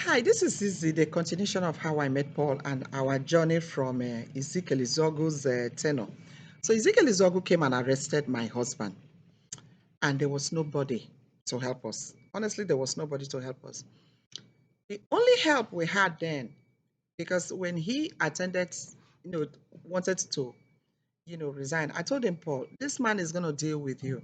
Hi, this is Izzy, the continuation of how I met Paul and our journey from Ezekiel Izogu's tenor. So Ezekiel Izogu came and arrested my husband, and there was nobody to help us. Honestly, there was nobody to help us. The only help we had then, because when he attended, you know, wanted to, resign, I told him, Paul, this man is going to deal with you.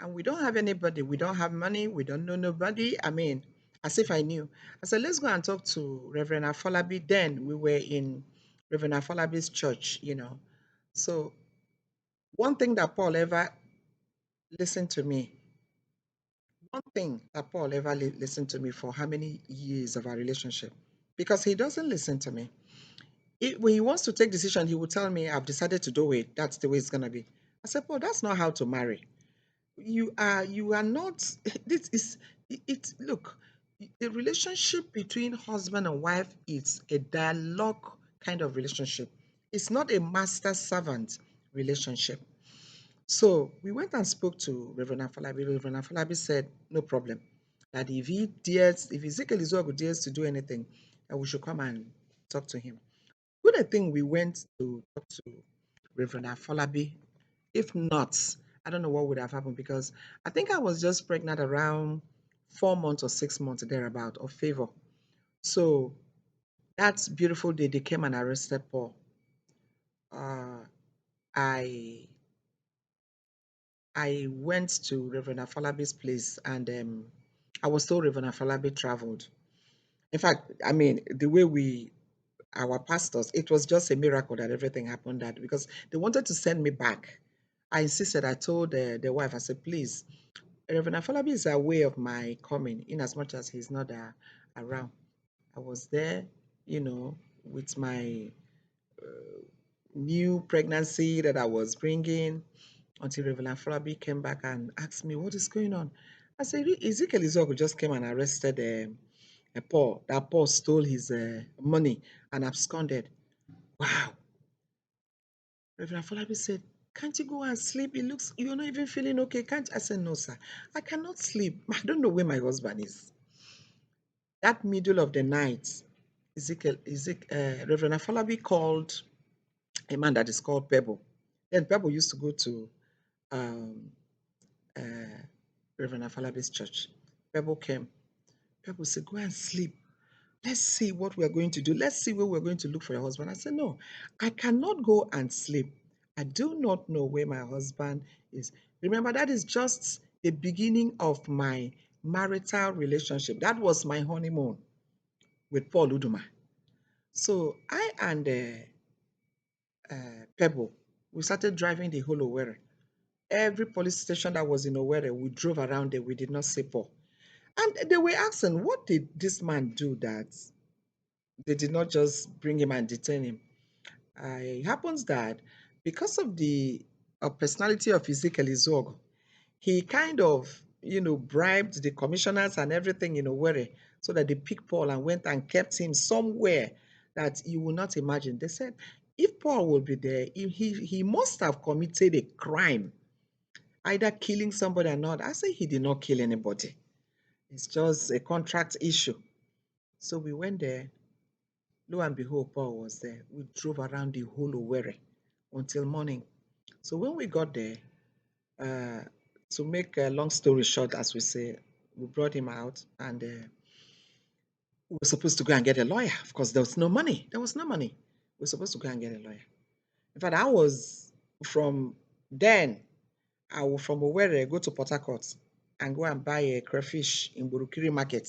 And we don't have anybody. We don't have money. We don't know nobody. I mean, as if I knew. I said, let's go and talk to Reverend Afolabi. Then we were in Reverend Afolabi's church. So one thing that Paul ever listened to me, one thing that Paul ever listened to me for how many years of our relationship, because he doesn't listen to me. When he wants to take decision, he will tell me, I've decided to do it. That's the way it's going to be. I said, Paul, that's not how to marry. You are not this is it look, the relationship between husband and wife is a dialogue kind of relationship. It's not a master servant relationship. So we went and spoke to Reverend Afalabi. Reverend Afalabi said no problem, that if Ezekiel Izuagu dares to do anything, that we should come and talk to him. Good thing we went to talk to Reverend Afolabi. If not, I don't know what would have happened, because I think I was just pregnant around 4 months or 6 months thereabout of favor. So that beautiful day, they came and arrested Paul. Uh, I I went to Reverend Afolabi's place, and I was told Reverend Afolabi traveled. In fact, I mean, the way our pastors, it was just a miracle that everything happened, that because they wanted to send me back. I insisted. I told the wife, I said, please, Reverend Afolabi is aware of my coming, in as much as he's not around. I was there, with my new pregnancy that I was bringing, until Reverend Afolabi came back and asked me, what is going on? I said, Ezekiel Izogu just came and arrested Paul. That Paul stole his money and absconded. Wow. Reverend Afolabi said, can't you go and sleep? It looks, you're not even feeling okay. Can't I said, no, sir. I cannot sleep. I don't know where my husband is. That middle of the night, Reverend Afolabi called a man that is called Pebble. Then Pebble used to go to um, uh, Reverend Afolabi's church. Pebble came. Pebble said, go and sleep. Let's see what we're going to do. Let's see where we're going to look for your husband. I said, no, I cannot go and sleep. I do not know where my husband is. Remember, that is just the beginning of my marital relationship. That was my honeymoon with Paul Uduma. So I and Pebble, we started driving the whole Owerri. Every police station that was in Owerri, we drove around there. We did not see Paul. And they were asking, what did this man do that they did not just bring him and detain him? It happens that because of the personality of Ezekiel Izog, he kind of, bribed the commissioners and everything in Owerri, so that they picked Paul and went and kept him somewhere that you will not imagine. They said, if Paul will be there, he must have committed a crime, either killing somebody or not. I say he did not kill anybody. It's just a contract issue. So we went there. Lo and behold, Paul was there. We drove around the whole Owerri until morning. So when we got there, uh, to make a long story short, as we say, we brought him out, and we were supposed to go and get a lawyer. Of course, there was no money. There was no money. We were supposed to go and get a lawyer. In fact, I was from then, I will from Owerri go to Port Harcourt and go and buy a crayfish in Burukiri market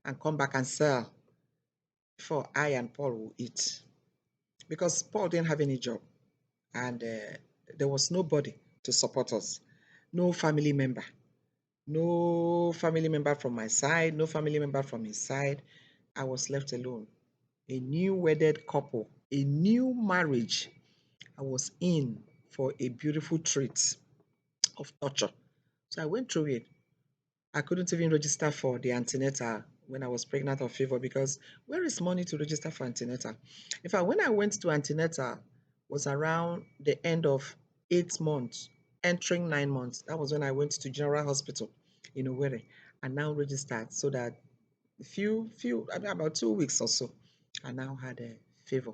and come back and sell before I and Paul will eat. Because Paul didn't have any job, and there was nobody to support us. No family member. No family member from my side, no family member from his side. I was left alone. A new wedded couple, a new marriage. I was in for a beautiful treat of torture. So I went through it. I couldn't even register for the antenatal when I was pregnant of fever, because where is money to register for antenatal? In fact, when I went to antenatal was around the end of 8 months, entering 9 months. That was when I went to General Hospital in Owerri and now registered, so that about 2 weeks or so, I now had a favor.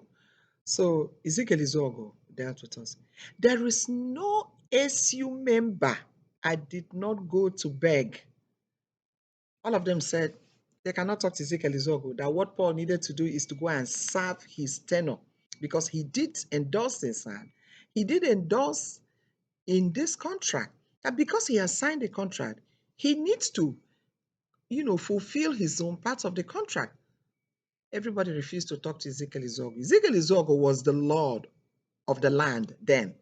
So Ezekiel Izuogo dealt with us. There is no SU member I did not go to beg. All of them said they cannot talk to Ezekiel Izuogo, that what Paul needed to do is to go and serve his tenor, because he did endorse this man. He did endorse in this contract that because he has signed a contract, he needs to, fulfill his own part of the contract. Everybody refused to talk to Ezekiel Izuogo. Ezekiel Izuogo was the Lord of the land then.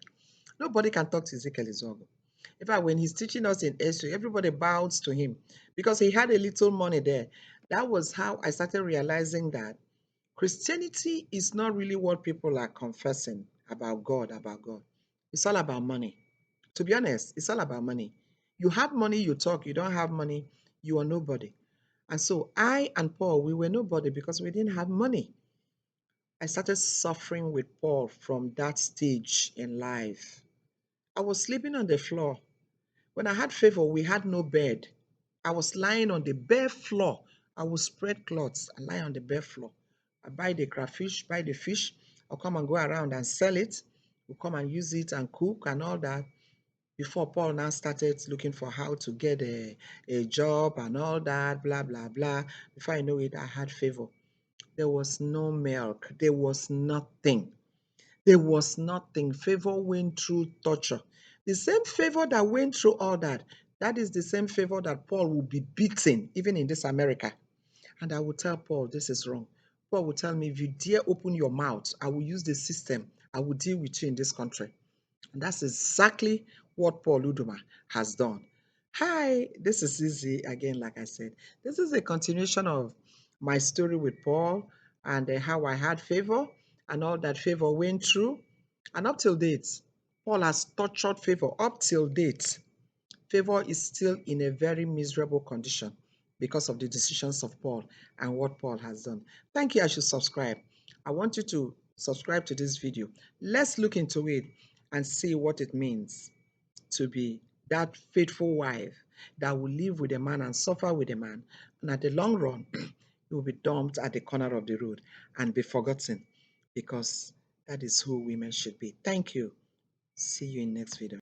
Nobody can talk to Ezekiel Izuogo. In fact, when he's teaching us in Esther, everybody bows to him because he had a little money there. That was how I started realizing that Christianity is not really what people are confessing about God, about God. It's all about money. To be honest, it's all about money. You have money, you talk. You don't have money, you are nobody. And so I and Paul, we were nobody because we didn't have money. I started suffering with Paul from that stage in life. I was sleeping on the floor. When I had favor, we had no bed. I was lying on the bare floor. I would spread cloths and lie on the bare floor. I buy the crayfish, buy the fish. I'll come and go around and sell it. We'll come and use it and cook and all that. Before Paul now started looking for how to get a job and all that, blah, blah, blah. Before I know it, I had favor. There was no milk. There was nothing. There was nothing. Favor went through torture. The same favor that went through all that, that is the same favor that Paul will be beaten, even in this America. And I will tell Paul, this is wrong. Paul will tell me, if you dare open your mouth, I will use the system. I will deal with you in this country. And that's exactly what Paul Uduma has done. Hi, this is Izzy again, like I said. This is a continuation of my story with Paul and how I had favor and all that favor went through. And up till date, Paul has tortured favor. Up till date, favor is still in a very miserable condition because of the decisions of Paul and what Paul has done. Thank you. I should subscribe. I want you to subscribe to this video. Let's look into it and see what it means to be that faithful wife that will live with a man and suffer with a man. And at the long run, you will be dumped at the corner of the road and be forgotten, because that is who women should be. Thank you. See you in next video.